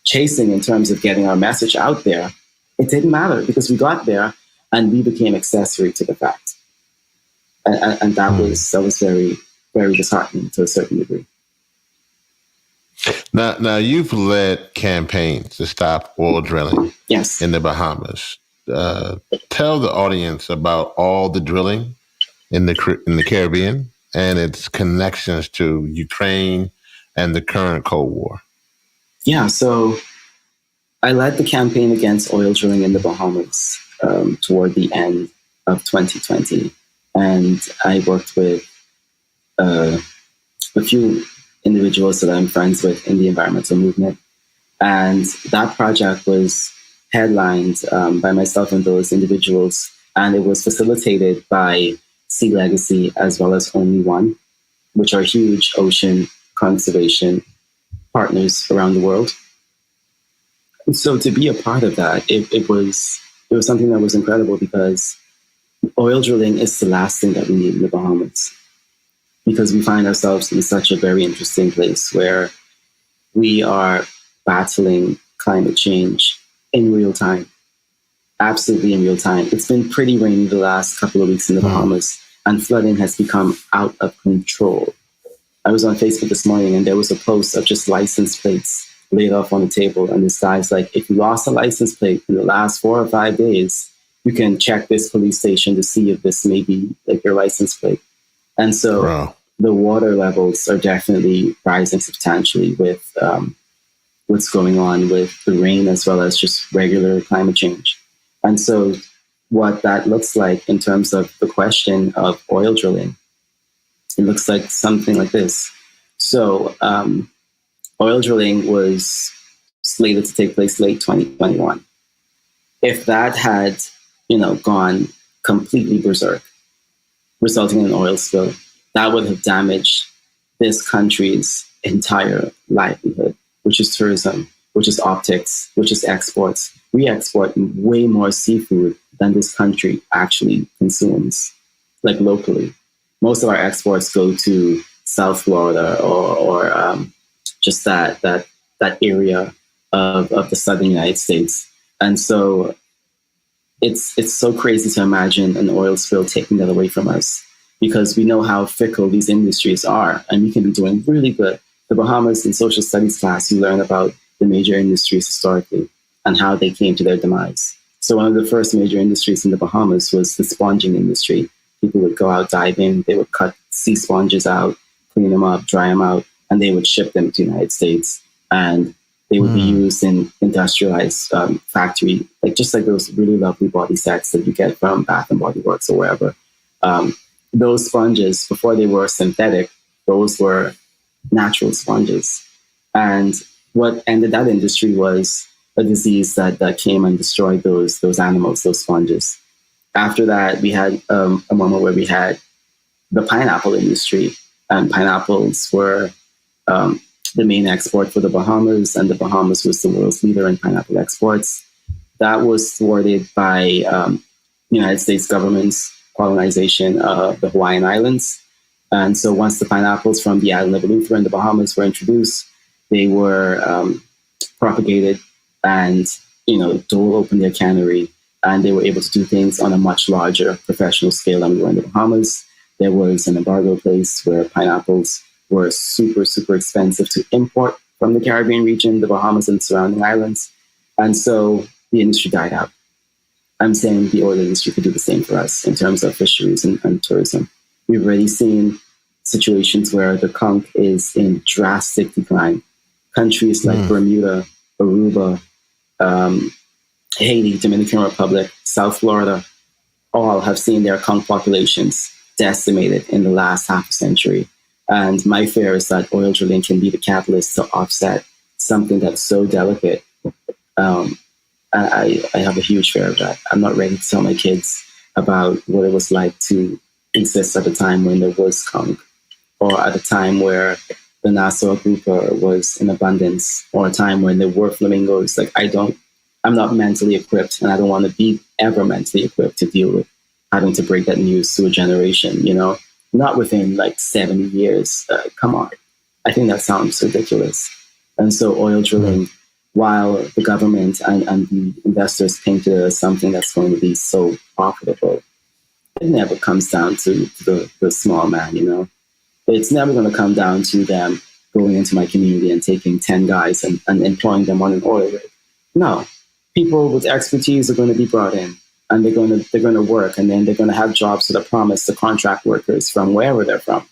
chasing in terms of getting our message out there, it didn't matter because we got there and we became accessory to the fact. And that was very, very disheartening to a certain degree. Now you've led campaigns to stop oil drilling in the Bahamas. Tell the audience about all the drilling in the Caribbean and its connections to Ukraine and the current Cold War. Yeah, so I led the campaign against oil drilling in the Bahamas toward the end of 2020. And I worked with a few individuals that I'm friends with in the environmental movement. And that project was headlined by myself and those individuals. And it was facilitated by Sea Legacy as well as Only One, which are huge ocean conservation partners around the world. And so to be a part of that, it was something that was incredible because oil drilling is the last thing that we need in the Bahamas, because we find ourselves in such a very interesting place where we are battling climate change in real time, absolutely in real time. It's been pretty rainy the last couple of weeks in the Bahamas, and flooding has become out of control. I was on Facebook this morning and there was a post of just license plates laid off on the table. And this guy's like, if you lost a license plate in the last 4 or 5 days, you can check this police station to see if this may be like your license plate. And so the water levels are definitely rising substantially with what's going on with the rain as well as just regular climate change. And so what that looks like in terms of the question of oil drilling, it looks like something like this. So oil drilling was slated to take place late 2021. If that had, gone completely berserk, resulting in an oil spill, that would have damaged this country's entire livelihood, which is tourism, which is optics, which is exports. We export way more seafood than this country actually consumes, like locally. Most of our exports go to South Florida or just that area of the southern United States. And so it's so crazy to imagine an oil spill taking that away from us, because we know how fickle these industries are, and we can be doing really good. The Bahamas in social studies class, you learn about the major industries historically and how they came to their demise. So one of the first major industries in the Bahamas was the sponging industry. People would go out diving, they would cut sea sponges out, clean them up, dry them out, and they would ship them to the United States. And They would be used in industrialized factory, just like those really lovely body sets that you get from Bath and Body Works or wherever. Those sponges, before they were synthetic, those were natural sponges. And what ended that industry was a disease that came and destroyed those animals, those sponges. After that, we had a moment where we had the pineapple industry, and pineapples were the main export for the Bahamas, and the Bahamas was the world's leader in pineapple exports. That was thwarted by United States government's colonization of the Hawaiian Islands. And so once the pineapples from the island of Eleuthera in the Bahamas were introduced, they were propagated, and Dole opened their cannery, and they were able to do things on a much larger professional scale than we were in the Bahamas. There was an embargo placed where pineapples were super, super expensive to import from the Caribbean region, the Bahamas and surrounding islands. And so the industry died out. I'm saying the oil industry could do the same for us in terms of fisheries and tourism. We've already seen situations where the conch is in drastic decline. Countries like Bermuda, Aruba, Haiti, Dominican Republic, South Florida, all have seen their conch populations decimated in the last half a century. And my fear is that oil drilling can be the catalyst to offset something that's so delicate. I have a huge fear of that. I'm not ready to tell my kids about what it was like to exist at a time when there was conch, or at a time where the Nassau grouper was in abundance, or a time when there were flamingos. I'm not mentally equipped, and I don't want to be ever mentally equipped to deal with having to break that news to a generation, not within 70 years. Come on. I think that sounds ridiculous. And so oil drilling, while the government and the investors paint it as something that's going to be so profitable, it never comes down to the small man, It's never going to come down to them going into my community and taking 10 guys and employing them on an oil rig. No, people with expertise are going to be brought in, and they're going to work, and then they're going to have jobs that are promised to contract workers from wherever they're from.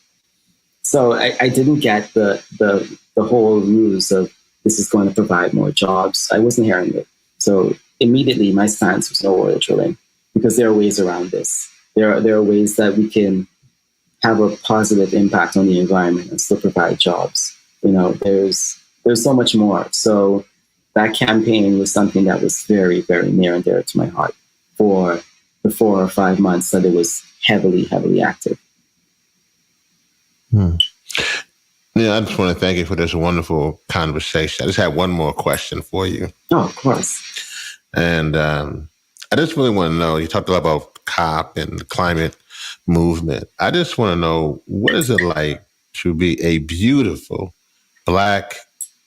So I didn't get the whole ruse of this is going to provide more jobs. I wasn't hearing it. So immediately my stance was no oil drilling, because there are ways around this. There are ways that we can have a positive impact on the environment and still provide jobs. There's so much more. So that campaign was something that was very, very near and dear to my heart for the 4 or 5 months that it was heavily, heavily active. Yeah, I just want to thank you for this wonderful conversation. I just had one more question for you. Oh, of course. And I just really want to know, you talked a lot about COP and the climate movement. I just want to know, what is it like to be a beautiful Black,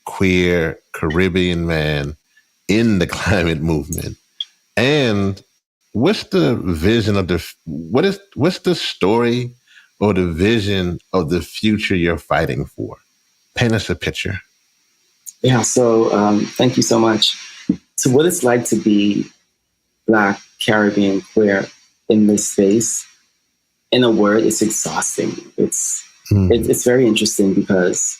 queer, Caribbean man in the climate movement? And what's the vision of what's the story or the vision of the future you're fighting for? Paint us a picture. Yeah, so thank you so much. So what it's like to be Black, Caribbean, queer in this space, in a word, it's exhausting. It's very interesting because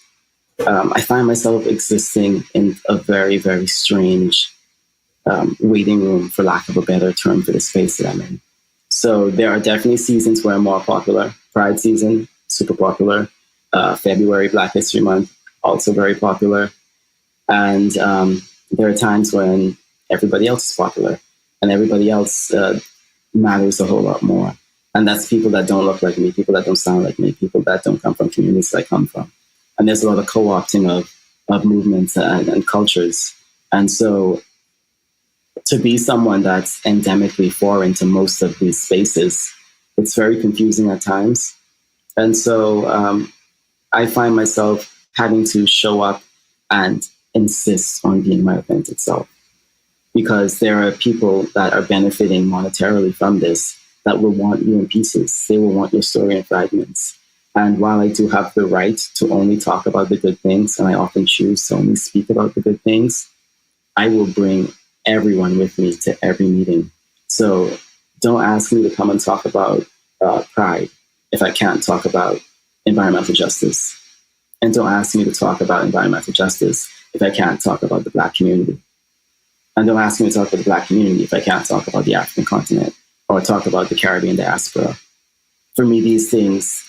I find myself existing in a very, very strange waiting room, for lack of a better term, for the space that I'm in. So there are definitely seasons where I'm more popular. Pride season, super popular. February, Black History Month, also very popular. And there are times when everybody else is popular, and everybody else matters a whole lot more. And that's people that don't look like me, people that don't sound like me, people that don't come from communities I come from. And there's a lot of co-opting of movements and cultures. And so to be someone that's endemically foreign to most of these spaces, it's very confusing at times. And so I find myself having to show up and insist on being my authentic self, because there are people that are benefiting monetarily from this that will want you in pieces. They will want your story in fragments. And while I do have the right to only talk about the good things, and I often choose to only speak about the good things, I will bring everyone with me to every meeting. So don't ask me to come and talk about pride if I can't talk about environmental justice. And don't ask me to talk about environmental justice if I can't talk about the Black community. And don't ask me to talk about the Black community if I can't talk about the African continent or talk about the Caribbean diaspora. For me, these things,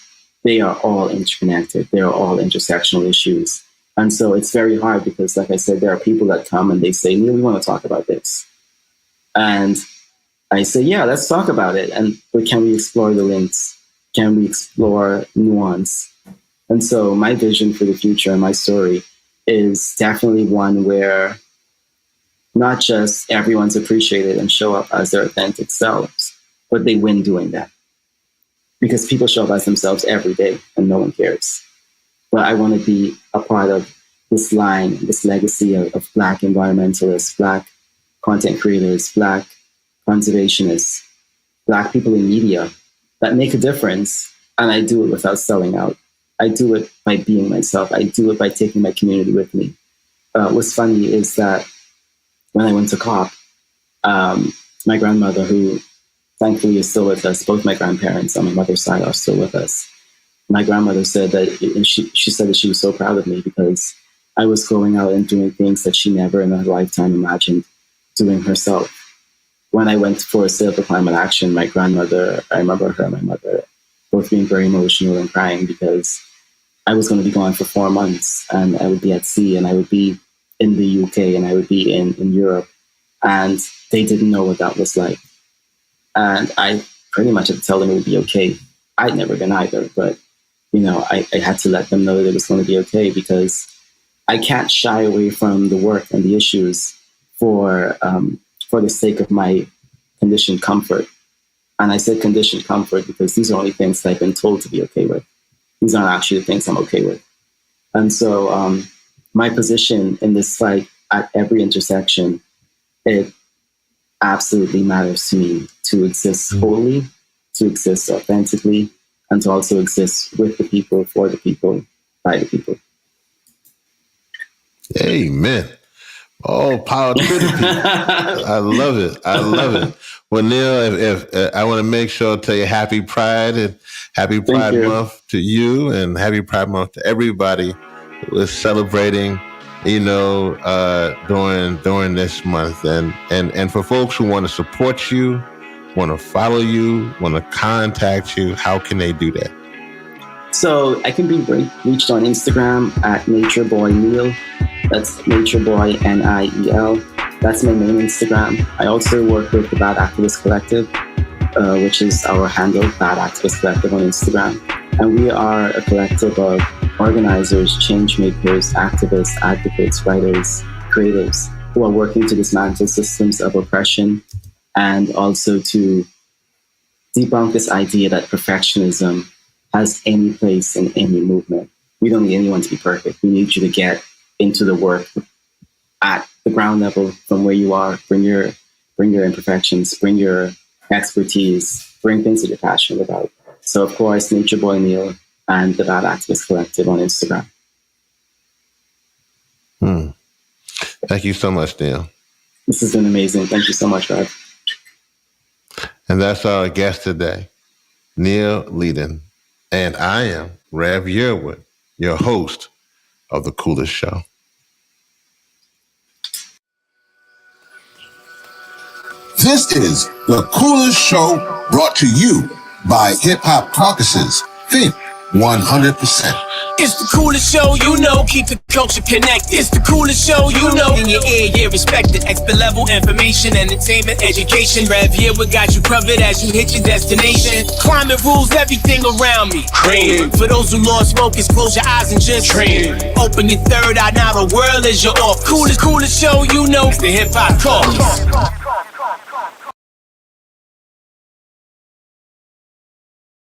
they are all interconnected. They are all intersectional issues. And so it's very hard because, like I said, there are people that come and they say, Neil, we want to talk about this. And I say, yeah, let's talk about it. But can we explore the links? Can we explore nuance? And so my vision for the future and my story is definitely one where not just everyone's appreciated and show up as their authentic selves, but they win doing that. Because people show up as themselves every day and no one cares. But I want to be a part of this line, this legacy of Black environmentalists, Black content creators, Black conservationists, Black people in media that make a difference. And I do it without selling out. I do it by being myself. I do it by taking my community with me. What's funny is that when I went to COP, my grandmother, who thankfully is still with us, both my grandparents on my mother's side are still with us. My grandmother said that, and she said that she was so proud of me because I was going out and doing things that she never in her lifetime imagined doing herself. When I went for a sail for climate action, my grandmother, I remember her and my mother both being very emotional and crying because I was going to be gone for 4 months and I would be at sea and I would be in the UK and I would be in Europe. And they didn't know what that was like. And I pretty much had to tell them it would be okay. I'd never been either, but I had to let them know that it was going to be okay because I can't shy away from the work and the issues for the sake of my conditioned comfort. And I said conditioned comfort because these are only things that I've been told to be okay with. These aren't actually the things I'm okay with. And so my position in this fight at every intersection, it absolutely matters to me to exist wholly, to exist authentically, and to also exist with the people, for the people, by the people. Amen. Oh, power to the people. I love it. I love it. Well, Neil, if I want to make sure to tell you happy Pride and happy Pride Month to you and happy Pride Month to everybody who is celebrating, during this month. And for folks who want to support you, want to follow you, want to contact you, how can they do that? So I can be reached on Instagram at NatureBoyNeil. That's NatureBoy, Niel. That's my main Instagram. I also work with the Bad Activist Collective, which is our handle, Bad Activist Collective on Instagram. And we are a collective of organizers, change makers, activists, advocates, writers, creatives who are working to dismantle systems of oppression and also to debunk this idea that perfectionism has any place in any movement. We don't need anyone to be perfect. We need you to get into the work at the ground level from where you are. Bring your imperfections, bring your expertise, bring things that you're passionate about. So, of course, Nature Boy Neil and the Bad Activist Collective on Instagram. Thank you so much, Neil. This has been amazing. Thank you so much, Rev. And that's our guest today, Niel Leadon. And I am Rev Yearwood, your host of The Coolest Show. This is The Coolest Show, brought to you by Hip Hop Caucuses. Think 100%. It's the coolest show you know, keep the culture connected. It's the coolest show you know, in your ear, yeah, respected. Expert level information, entertainment, education. Rev Yearwood got you covered as you hit your destination. Climate rules everything around me. Train. For those who lost focus, close your eyes and just train. Open your third eye, now the world is your off. Coolest show you know, it's the Hip Hop Caucus.